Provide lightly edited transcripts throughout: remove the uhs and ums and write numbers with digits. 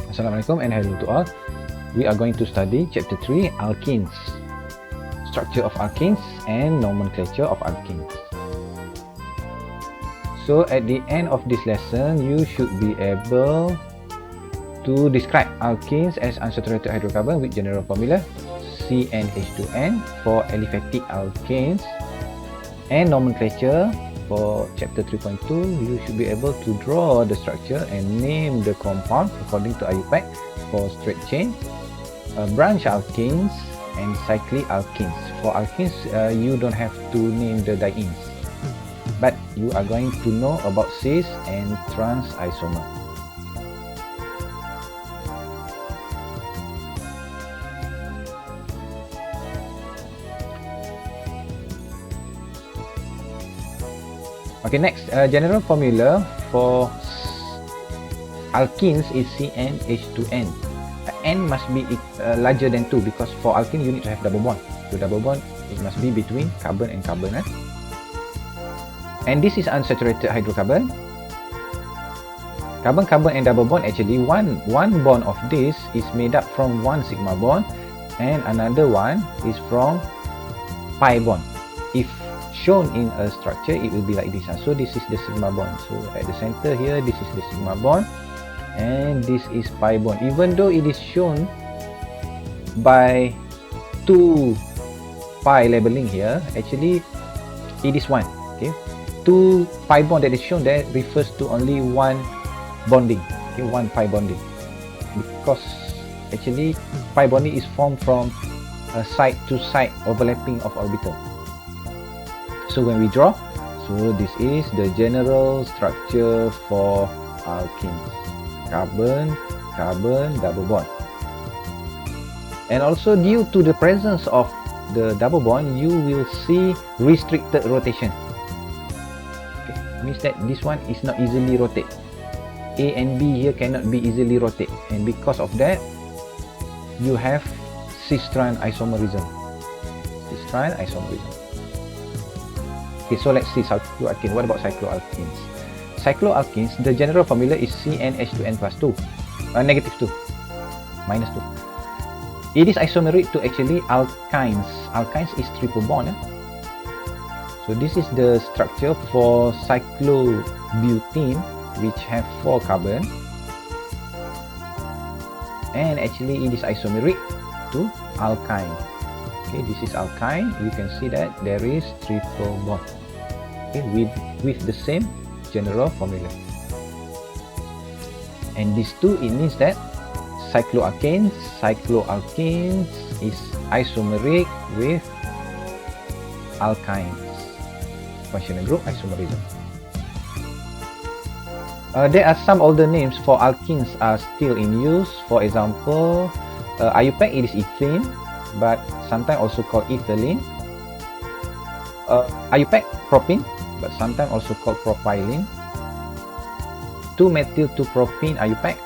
Assalamualaikum and hello to all. We are going to study chapter 3, alkenes, structure of alkenes and nomenclature of alkenes. So at the end of this lesson, you should be able to describe alkenes as unsaturated hydrocarbon with general formula CnH2n for aliphatic alkanes, and nomenclature for chapter 3.2. You should be able to draw the structure and name the compound according to IUPAC for straight chain, branch alkenes and cyclic alkenes. For alkenes, you don't have to name the dienes, but you are going to know about cis and trans isomer. Okay, next, general formula for alkenes is CnH2n. N must be larger than 2 because for alkene you need to have double bond. So double bond, it must be between carbon and carbon. And this is unsaturated hydrocarbon. Carbon-carbon and double bond, actually one bond of this is made up from one sigma bond and another one is from pi bond. If shown in a structure, it will be like this. So this is the sigma bond. So at the center here, this is the sigma bond and this is pi bond. Even though it is shown by 2 pi labeling here, actually it is 1. Okay, 2 pi bond that is shown there refers to only one bonding. Okay, one pi bonding, because actually pi bonding is formed from a side to side overlapping of orbital. So when we draw, so this is the general structure for alkenes: carbon, carbon, double bond. And also due to the presence of the double bond, you will see restricted rotation. Okay, means that this one is not easily rotate. A and B here cannot be easily rotate, and because of that, you have cis-trans isomerism. Cis-trans isomerism. Okay, so let's see cycloalkene. What about cycloalkenes? Cycloalkenes, the general formula is CnH2n plus 2, negative 2, minus 2. It is isomeric to actually alkynes. Alkynes is triple bond. So this is the structure for cyclobutene, which have 4 carbon. And actually it is isomeric to alkyne. Okay, this is alkyne. You can see that there is triple bond. Okay, with the same general formula. And these two, it means that cycloalkenes is isomeric with alkynes. Functional group isomerism. There are some older names for alkenes are still in use. For example, IUPAC, it is ethene, but sometimes also called ethylene. IUPAC, propene, but sometimes also called propylene. 2-methyl-2-propene IUPAC.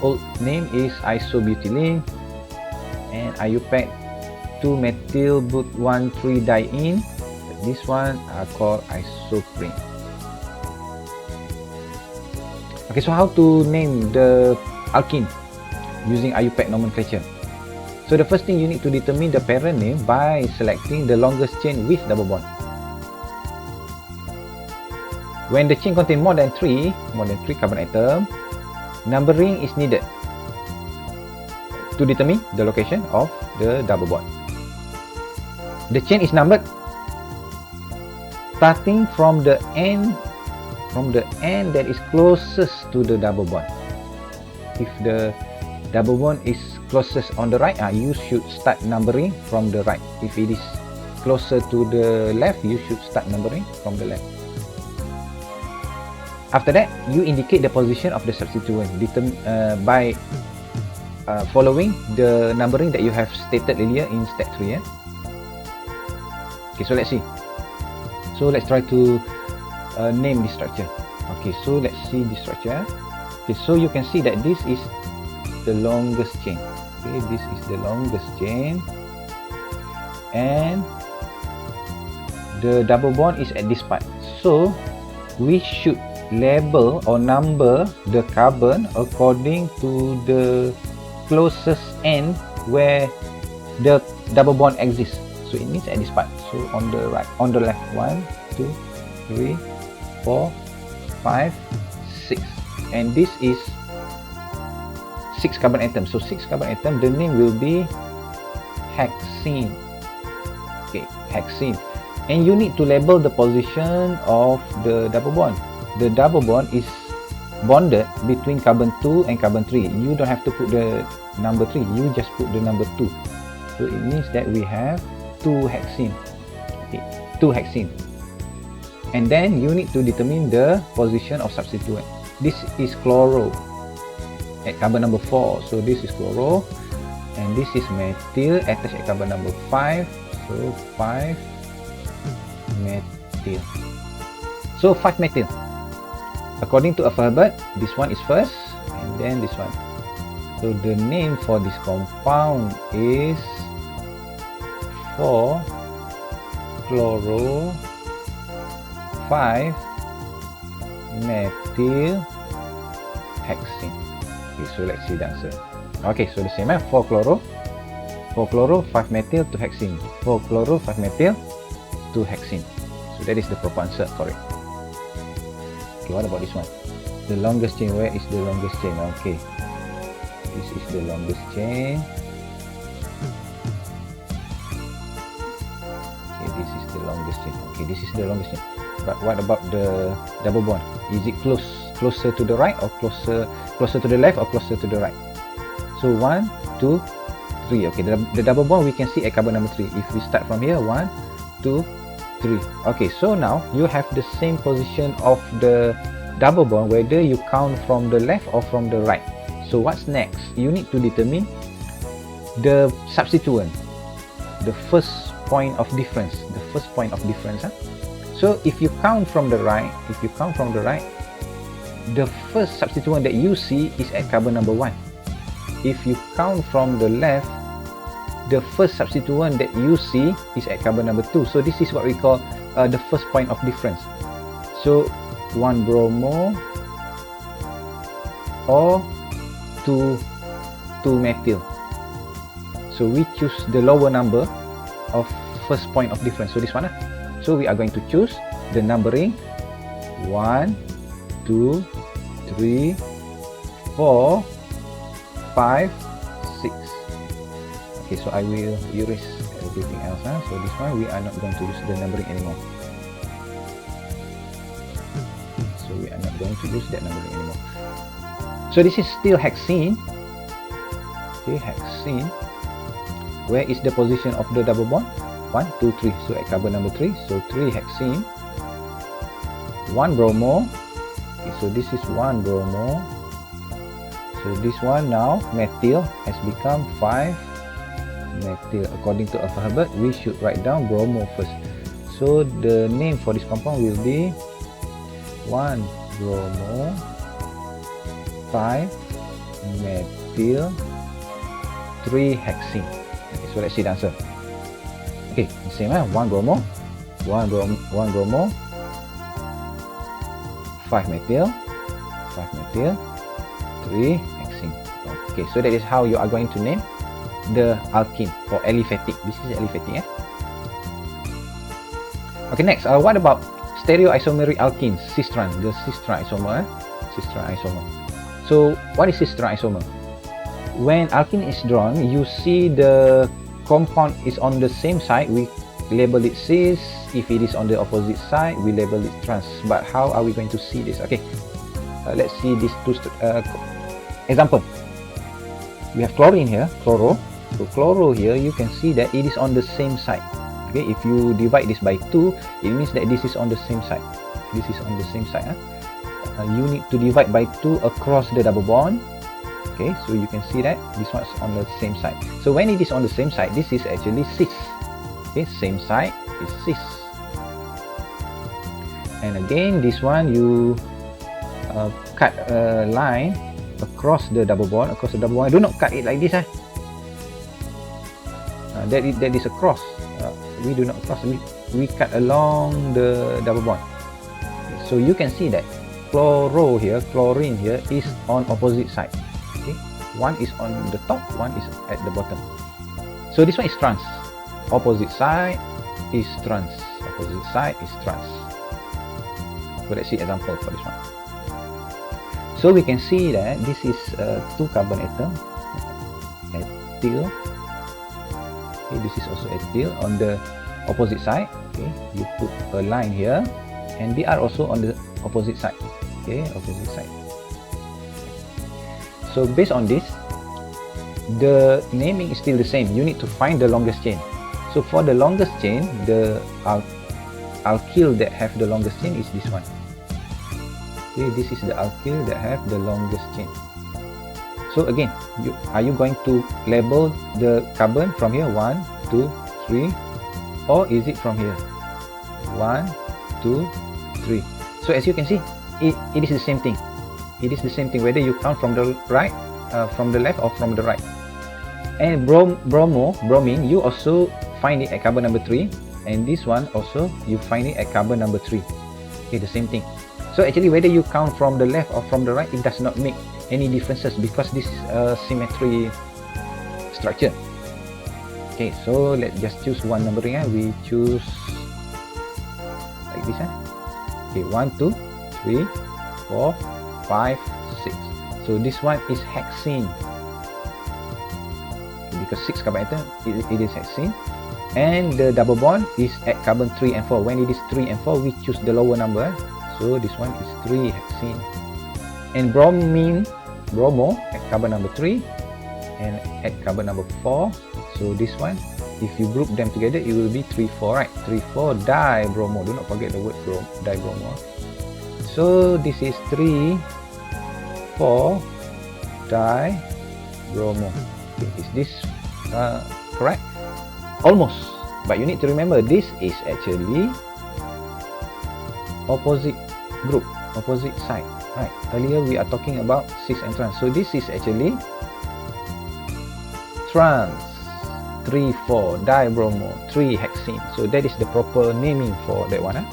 Old name is isobutylene. And IUPAC 2-methyl-but-1,3-diene. This one are called isoprene. Okay, so how to name the alkene using IUPAC nomenclature? So the first thing, you need to determine the parent name by selecting the longest chain with double bond. When the chain contains more than 3 carbon atom, numbering is needed to determine the location of the double bond. The chain is numbered starting from the end that is closest to the double bond. If the double bond is closest on the right, you should start numbering from the right. If it is closer to the left, you should start numbering from the left. After that, you indicate the position of the substituent by following the numbering that you have stated earlier in step 3. Okay, so let's see. So let's try to name this structure. Okay, so let's see the structure. Okay, so you can see that this is the longest chain. Okay, this is the longest chain, and the double bond is at this part. So we should label or number the carbon according to the closest end where the double bond exists. So it means at this part. So on the right, on the left, 1, 2, 3, 4, 5, 6, and this is 6 carbon atoms. So 6 carbon atom, the name will be hexene. Okay, hexene. And you need to label the position of the double bond. The double bond is bonded between carbon 2 and carbon 3. You don't have to put the number 3, you just put the number 2. So it means that we have 2 hexene. Okay, 2 hexene. And then you need to determine the position of substituent. This is chloro at carbon number 4. So this is chloro, and this is methyl attached at carbon number 5. So 5 methyl. So 5 methyl. According to alphabet, this one is first, and then this one. So the name for this compound is 4-chloro 5-methyl hexene. Okay, so let's see the answer. Okay, so the same, 4-chloro 5-methyl 2-hexene. 4-chloro 5-methyl 2-hexene. So that is the proper answer, correct. Okay, what about this one? The longest chain, where is the longest chain? Okay, this is the longest chain. Okay, this is the longest chain. Okay, this is the longest chain. But what about the double bond? Is it closer to the right, or closer to the left, or closer to the right? So 1, 2, 3. Okay, the double bond we can see at carbon number 3. If we start from here, 1, 2, 3. Okay, so now you have the same position of the double bond whether you count from the left or from the right. So what's next? You need to determine the substituent, the first point of difference. So if you count from the right, the first substituent that you see is at carbon number 1. If you count from the left, the first substituent that you see is at carbon number 2. So this is what we call the first point of difference. So 1 bromo or 2 methyl. So we choose the lower number of first point of difference. So this one. So we are going to choose the numbering 1, 2, 3, 4, 5, 6. Okay, so I will erase everything else. So this one we are not going to use the numbering anymore. So we are not going to use that numbering anymore. So this is still hexene. Okay, hexene. Where is the position of the double bond? 1, 2, 3. So at carbon number 3. So 3 hexene. 1 bromo. Okay, so this is 1 bromo. So this one now, methyl, has become 5 methyl. According to alphabet, we should write down bromo first. So the name for this compound will be 1 bromo 5 methyl 3 hexene. Okay, so let's see the answer. Okay, the same, 1 bromo 5 methyl 3 hexene. Okay, so that is how you are going to name the alkene for aliphatic. This is aliphatic. Okay, next, what about stereoisomeric alkenes, cis-tran, the cis-tran isomer. So what is cis-tran isomer? When alkene is drawn, you see the compound is on the same side, we label it cis. If it is on the opposite side, we label it trans. But how are we going to see this? Okay, let's see these two example. We have chlorine here, chloro. So chloro here, you can see that it is on the same side. Okay, if you divide this by 2, it means that this is on the same side. This is on the same side. You need to divide by 2 across the double bond. Okay, so you can see that this one is on the same side. So when it is on the same side, this is actually cis. Okay, same side is cis. And again, this one you cut a line across the double bond. Do not cut it like this. That is a cross. We do not cross. We cut along the double bond. Okay, so you can see that chloro here, chlorine here is on opposite side. Okay, one is on the top, one is at the bottom. So this one is trans. Opposite side is trans. Opposite side is trans. So let's see example for this one. So we can see that this is two carbon atom, ethyl. Okay, this is also ethyl on the opposite side. Okay, you put a line here, and they are also on the opposite side. Okay, opposite side. So based on this, the naming is still the same. You need to find the longest chain. So for the longest chain, the alkyl that have the longest chain is this one. Okay, this is the alkyl that have the longest chain. So again, are you going to label the carbon from here 1, 2, 3, or is it from here 1, 2, 3? So as you can see, it is the same thing. It is the same thing whether you count from the right, from the left, or from the right. And bromine, you also find it at carbon number 3, and this one also you find it at carbon number 3. Okay, the same thing. So actually, whether you count from the left or from the right, it does not make any differences because this is a symmetry structure. Okay, so let's just choose one numbering. We choose like this. Okay, 1, 2, 3, 4, 5, 6. So this one is hexene. Because 6 carbon atom, it is hexene. And the double bond is at carbon 3 and 4. When it is 3 and 4, we choose the lower number. So this one is 3 hexene. And bromo at carbon number 3 and at carbon number 4. So this one, if you group them together, it will be 3, 4, right? 3, 4 dibromo. Do not forget the word dibromo. So this is 3, 4 dibromo. Okay, is this correct? Almost. But you need to remember, this is actually opposite group, opposite side, right? Earlier we are talking about cis and trans. So this is actually trans 3, 4 dibromo 3 hexene. So that is the proper naming for that one.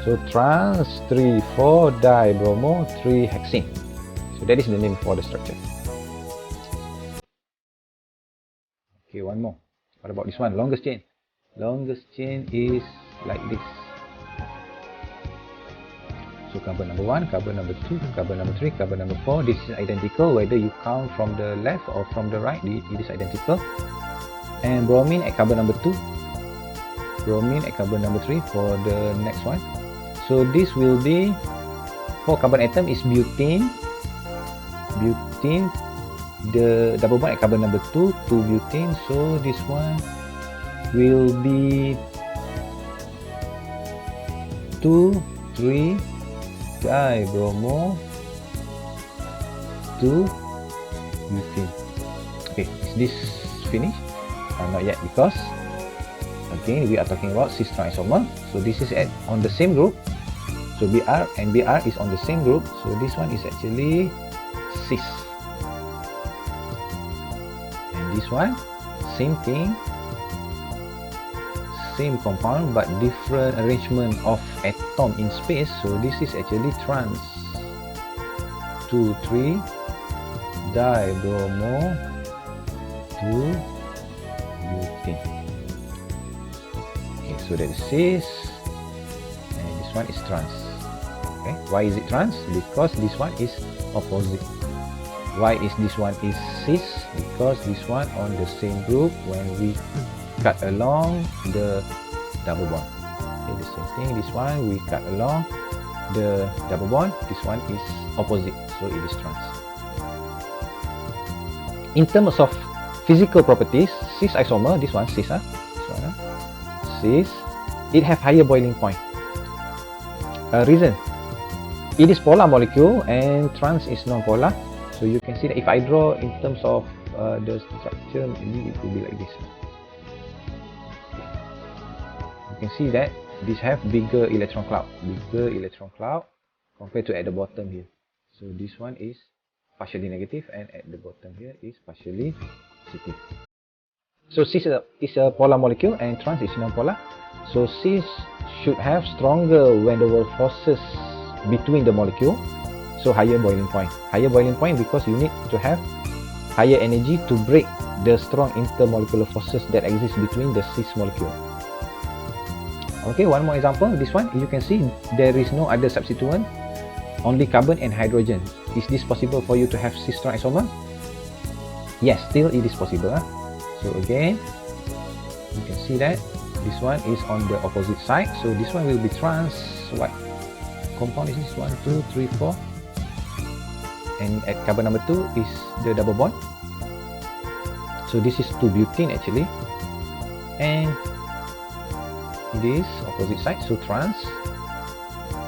So trans 3, 4 dibromo 3 hexene. So that is the name for the structure. Okay, one more. What about this one? Longest chain. Longest chain is like this. So carbon number 1, carbon number 2, carbon number 3, carbon number 4. This is identical whether you count from the left or from the right. It is identical. And bromine at carbon number 2, bromine at carbon number 3 for the next one. So this will be, for carbon atom is butane. Butane, the double bond at carbon number 2 to butane. So this one will be 2, 3 dibromo 2 butane. Okay, is this finished? Not yet, because again we are talking about cis triisomer. So this is on the same group. So Br and Br is on the same group. So this one is actually cis. And this one, same thing, same compound but different arrangement of atom in space. So this is actually trans 2, 3 dibromo 2 butane. Okay, so that is cis and this one is trans. Okay, why is it trans? Because this one is opposite. Why is this one is cis? Because this one on the same group when we cut along the double bond. Okay, the same thing, this one we cut along the double bond, this one is opposite, so it is trans. In terms of physical properties, cis isomer, this one cis, cis, it have higher boiling point. Reason, it is polar molecule and trans is non-polar. So you can see that if I draw in terms of the structure, maybe it will be like this. You can see that these have bigger electron cloud compared to at the bottom here. So this one is partially negative and at the bottom here is partially positive. So cis is a polar molecule and trans is non-polar. So cis should have stronger van der Waals forces between the molecule, so higher boiling point. Higher boiling point because you need to have higher energy to break the strong intermolecular forces that exist between the cis molecule. Okay, one more example. This one, you can see there is no other substituent, only carbon and hydrogen. Is this possible for you to have cis strong isomer? Yes, still it is possible. So again, you can see that this one is on the opposite side. So this one will be trans. What compound is this? 1, 2, 3, 4. And at carbon number 2 is the double bond. So this is 2-butene actually. And this opposite side, so trans.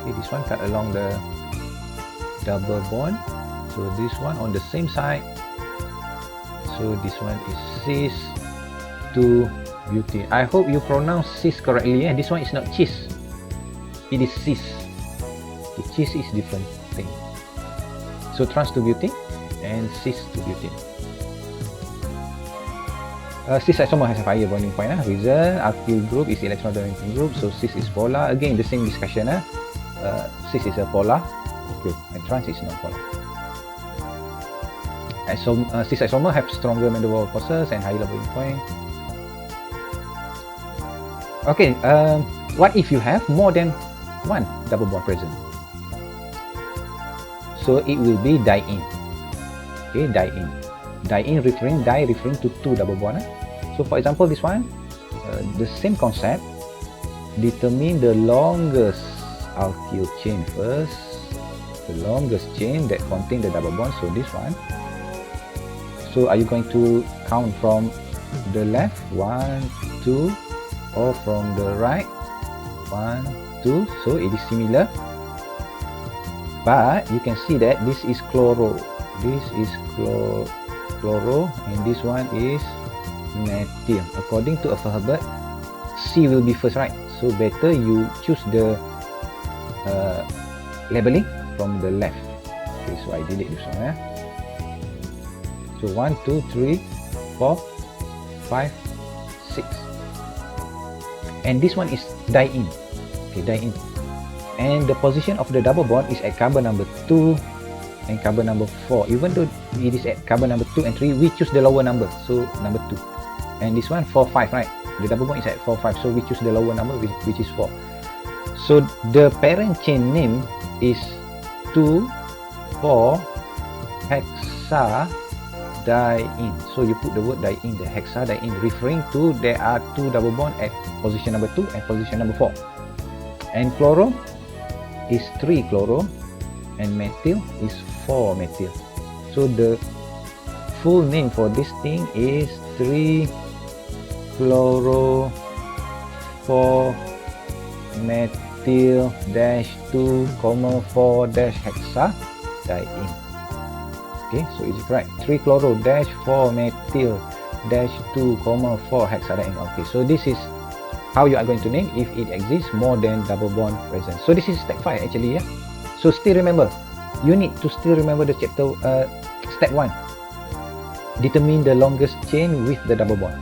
Okay, this one cut along the double bond. So this one on the same side. So this one is cis 2-butene. I hope you pronounce cis correctly. This one is not cis. It is cis. The cis is different thing. So trans 2-butene and cis 2-butene. Cis isomer has a higher boiling point. Reason, alkyl group is electron dominating group. So cis is polar. Again, the same discussion. Cis is a polar group and trans is not polar. Cis isomer have stronger van der Waals forces and higher boiling point. Okay, what if you have more than one double bond present? So it will be diene. Okay, diene. Diene referring to 2 double bond. So for example, this one, the same concept. Determine the longest alkyl chain first. The longest chain that contain the double bond. So this one. So are you going to count from the left? 1, 2, or from the right? 1, 2. So it is similar. But you can see that this is chloro. This is chloro and this one is methyl. According to Alpha Herbert, C will be first, right? So better you choose the labeling from the left. Okay, so I delete this one. So 1, 2, 3, 4, 5, 6. And this one is diene. Okay, diene. And the position of the double bond is at carbon number 2 and carbon number 4. Even though it is at carbon number 2 and 3, we choose the lower number, so number 2. And this one 4, 5, right? The double bond is at 4, 5, so we choose the lower number, which is 4. So the parent chain name is 2, 4 hexadiene. So you put the word diene, the hexadiene, referring to there are 2 double bond at position number 2 and position number 4. And chloro is 3 chloro and methyl is 4 methyl. So the full name for this thing is 3 chloro 4 methyl dash 2, 4 dash hexadiene. Okay, so is it right? 3 chloro dash 4 methyl dash 2, 4 hexadiene. Okay, so this is how you are going to name if it exists more than double bond present. So this is step 5 actually. So still remember, you need to still remember the chapter step 1. Determine the longest chain with the double bond.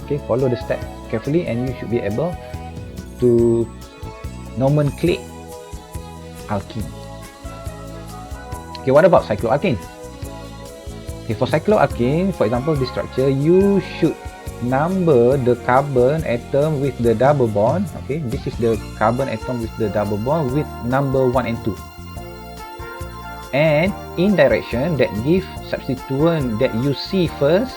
Okay, follow the step carefully and you should be able to nomenclate alkene. Okay, what about cycloalkane? Okay, for cycloalkane, for example, this structure, you should number the carbon atom with the double bond. Okay, this is the carbon atom with the double bond with number 1 and 2. And in direction that give substituent that you see first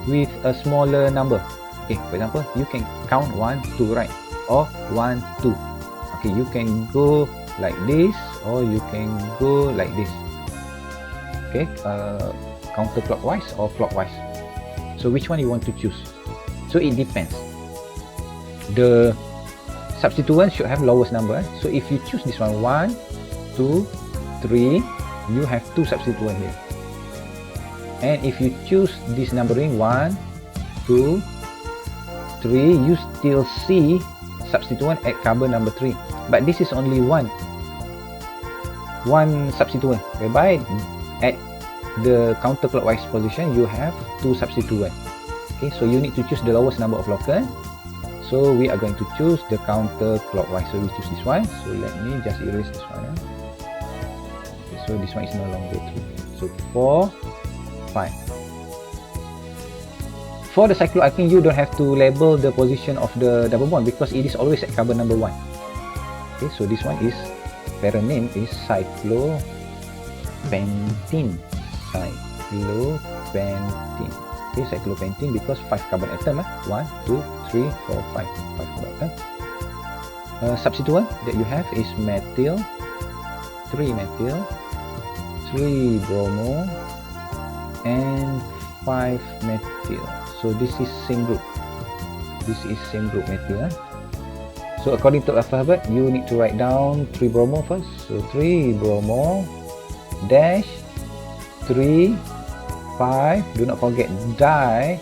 with a smaller number. Okay, for example, you can count 1, 2, right? Or 1, 2. Okay, you can go like this or you can go like this. Okay, counterclockwise or clockwise. So which one you want to choose? So it depends. The substituent should have lowest number. So if you choose this one, 1, 2, 3, you have 2 substituent here. And if you choose this numbering 1, 2, 3, you still see substituent at carbon number 3. But this is only one substituent, whereby at the counterclockwise position you have 2 substituent. Okay, so you need to choose the lowest number of locant. So we are going to choose the counterclockwise. So we choose this one. So let me just erase this one. Okay, so this one is no longer true. So 4, 5. For the cycloalkene, you don't have to label the position of the double bond because it is always at carbon number 1. Okay, so this one is parent name is cyclopentene. Cyclopentene. Okay, cyclopentene because 5 carbon atom. 1, 2, 3, 4, 5. 5 carbon atom. Substituent that you have is methyl, 3 methyl, 3 bromo, and 5 methyl. So this is same group. This is same group methyl. So according to alphabet, you need to write down 3 bromo first. So 3 bromo dash 3 5. Do not forget dimethyl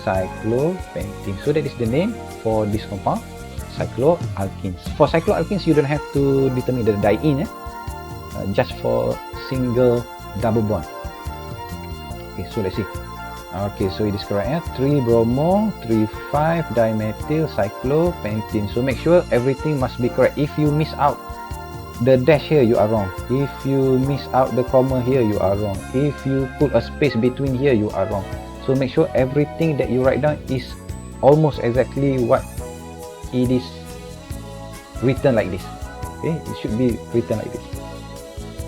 cyclopentene. So that is the name for this compound, cycloalkenes. For cycloalkenes, you don't have to determine the diene, just for single double bond. Okay, so let's see. Okay, so it is correct. 3 bromo, 3 5 dimethyl cyclopentene. So make sure everything must be correct. If you miss out the dash here, you are wrong. If you miss out the comma here, you are wrong. If you put a space between here, you are wrong. So make sure everything that you write down is almost exactly what it is written like this. Okay, it should be written like this.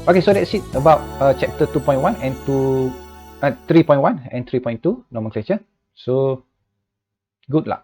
Okay, so that's it about chapter 2.1 and 3.1 and 3.2 nomenclature. So good luck.